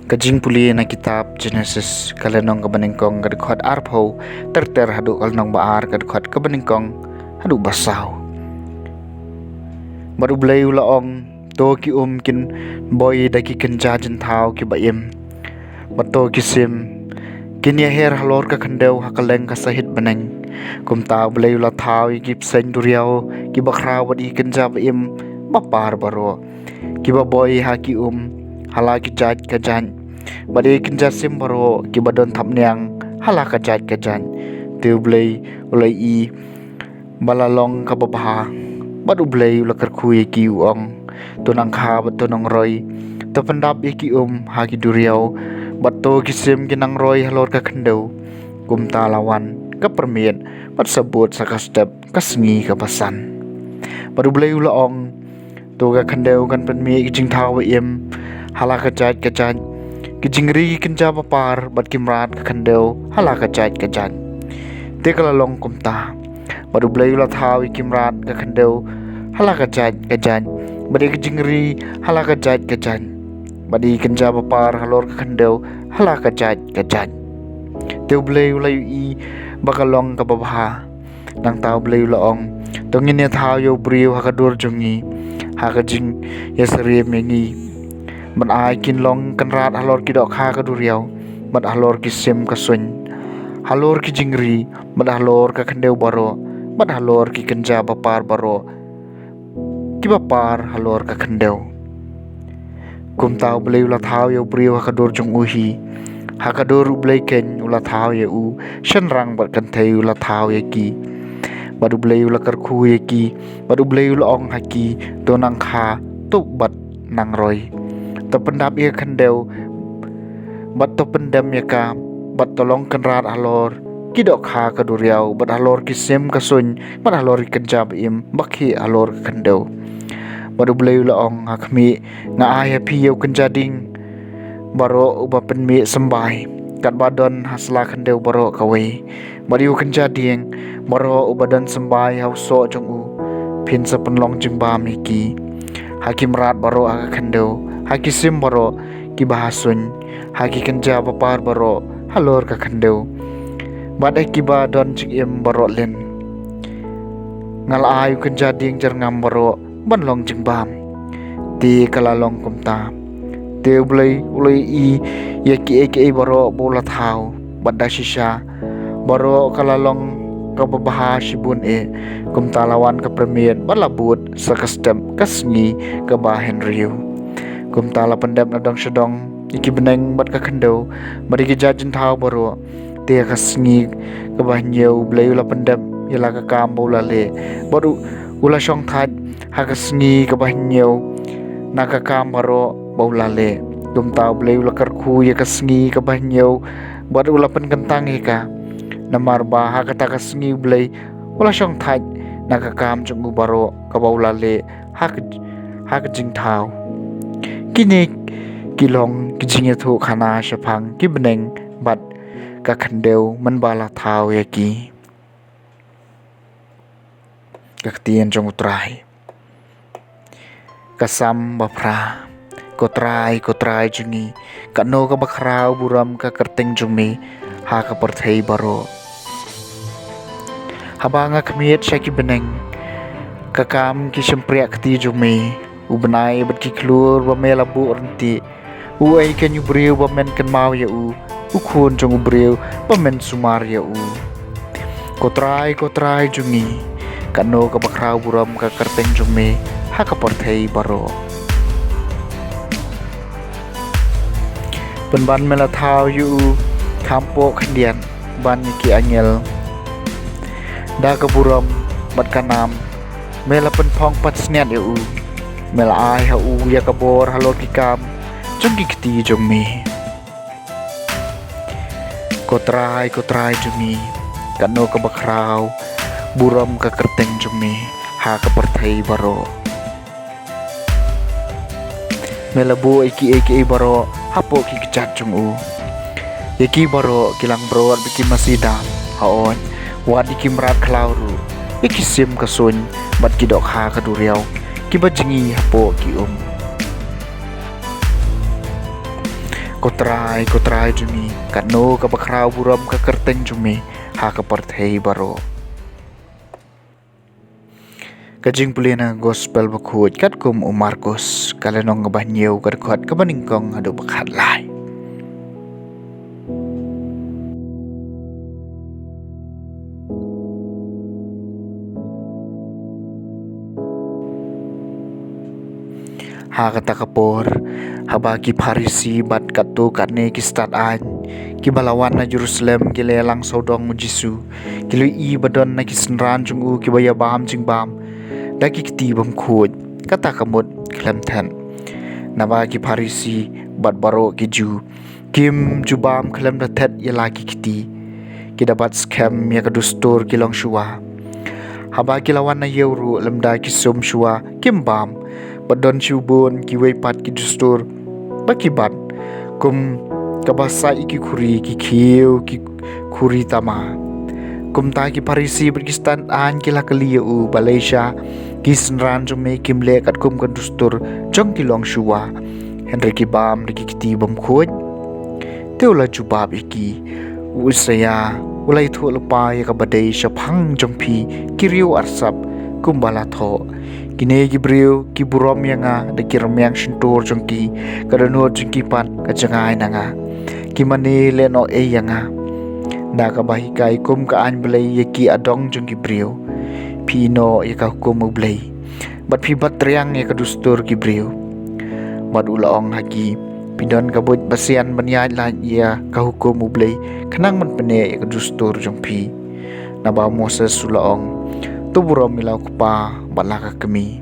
Kajing puli na kitab Genesis kalenong kabaningkong kadukhat arpo ter hadu kalnong baar kadukhat kabaningkong hadu basaw. Baru blay ulaong to ki kin boy daki kenjajen tau ki baim. Bato ki sim kin yaher halor ka kandeu hakaleng kasahit baneng. Kum tau blay ula tau ki psen duriao ki bakraw wadi kenja baim bapar baro. Ki boy haki halaki jaj kajan bade kinja sim baro ki badon thapniang halaka jaj kajan tu blay ulai i balalong kababha badu blay ulakar khuye ki uong tunang kha batonong roy to pendap ki haki duriau bato ki sim kinang roy halor ka khandeu kum talawan ka permien bat sebut sakastep kasngi ka pasan badu blay ulaong to ka khandeu kan penmi ki jing thaw im halaka jaj kajan kijingri kenja papar bat kimrat ka khandeu halaka jaj kajan te kalalong kumta badu blay ula thaw kimrat ka khandeu halaka jaj kajan badi kijingri halaka jaj kajan badi kenja papar halor ka khandeu halaka jaj kajan te blay ula i bakalong ka babha nang taw blay ula ong tongin ya thaw yo briu hakadur jungi hakajing yasri mengi ban ai kin long kan rat halor ki dok kha ka duriau ban halor ki sim ka sun halor ki jingri ban halor ka khandeu baro ban halor ki kenja bapar baro ki bapar halor ka khandeu kum tau blay ula thaw yo briu ka dur jung uhi ha ka dur blay ken ula thaw ye u shan rang bat kan thei ula thaw ye ki badu blay ula kar khu ye ki badu blay ula ong haki to nang kha tu bat nang roy to pendap ia khandeu bat to pendam ya ka bat tolong kenrat halor ki dok kha ka duriau bat halor ki sim ka sun bat halor ki kenjab im bakhi halor khandeu badu blay ulaong hakmi nga aya pi yo kenjading baro uba penmi sembai kat badon hasla khandeu baro kawe badiu kenjading baro ubadan sembai hau so jong u pin sa penlong jingba miki hakim rat baro aga khandeu haki sim baro ki bahasun haki kenja bapar baro halor ka khandeu badai ki ba don jing im baro len ngal ayu kenja ding jerngam baro banlong jing bam ti kalalong kumta te ulai i yaki eke baro bola thau badda shisha baro kalalong kababaha shibun kumta lawan ka premien balabut sakastem kasngi ka bahen riu kumta la pendam na dong sedong iki beneng bat ka khandeu bari ki jajin thau baro te kasngi ka bahnyeu blay la pendam yala ka kam bola le baru ula shong that ha kasngi ka bahnyeu na ka kam baro bola le kumta blay ula kar khu ya kasngi ka bahnyeu baru ula pen kentang ka namar ba ha kata kasngi blay ula shong that na ka kam jungu baro ka bola le ha jing thau kini kilong kijing thu khana shapang ki beneng bat ka khandeu man bala thau ya ki kaktian jong utrai kasam bapra kotrai jungi kano ka bakrau buram ka kerteng jumi ha ka perthei baro habanga kmiet shaki beneng kakam ki sempriak ti jumi ubenai bet ki klur ba mela bu renti uai kan yu briu ba men kan mau ya khun jong briu ba men sumar ya kotrai jungi kano ka bakrau buram ka kerteng jumi ha ka perthei baro penban mela thau yu kampo khandian ban ki angel da ka buram bat kanam mela pen phong pat sniat ya mela ai ha ya ka bor halor ki kam jong ki kti jong mi kotrai jungi kano ka bakrau buram ka kerteng jong mi ha ka perthei baro mela bu iki baro hapo ki kechat jong yaki baro kilang bro biki masida haon wadi kimrat klauru iki sim kasun bat ki dok ha ka duriau ki bajingi hapo ki Ko try jumi kano ka bakraw buram ka kerteng jumi ha ka parthei baro. Kajing pulina gospel bakut kat kum Markus kalenong ngabahnyeu kat kuat kabaningkong adu bakhat lai. Ha kata kapor habaki Farisi bat katu katne ki start an ki balawan na Jerusalem ki lelang sodong mu Jisu ki lui badon na ki senran jungu ki baya bam jing bam da ki kti bam khut kata kamut klem than na ba ki Farisi bat baro ki ju kim ju bam klem da thet ya la ki kti ki dapat scam ya ka dustur ki long shua haba ki lawan na yeuru lemda ki som shua kim bam badon shubun ki wei pat ki dustur bakiban kum kabasa iki khuri ki khiu ki khuri tama kum ta ki Farisi berkistan an ki lakali u Malaysia ki senran jume kim le kat kum kan dustur jong ki long shua henry ki bam ki kiti bam khoj teula jubab iki usaya ulai thu lupa ya ka badai shaphang jong phi kiriu arsap kum bala tho kine gibriu ki burom yanga de kirmyang shintur jongki kadano jongki pan ka jangai nanga ki mane le no e yanga na ka bahi kai kum ka an blai yaki adong jongki briu pi no yaka kum blai bat pi bat triang yaka dustur ki briu bat ulaong haki pidon ka bot basian banyai la ya ka hukum blai khanang man pene yaka dustur jongpi na ba Moses ulaong tu buram milau kupa balaka kami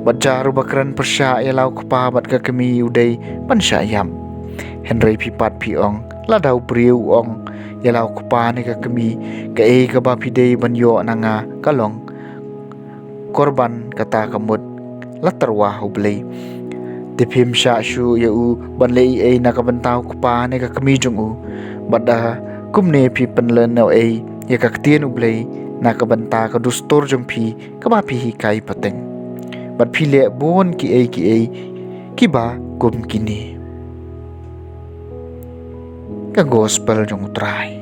bajaru bakran persya yalau kupa bat ka kami udai pansya yam henry pipat piong ladau priu ong yalau kupa ni ka kami ka ka ba pidei banyo nanga kalong korban kata kamut latarwa hublei depim sya shu yau banlei na ka bantau kupa ni ka kami jong u bada kumne pi penlen no ya ka ktien ublei na ka banta ka dustur jong phi ka ba phi kai pateng bat phi le bon ki ki ba kum kini ka gospel jong trai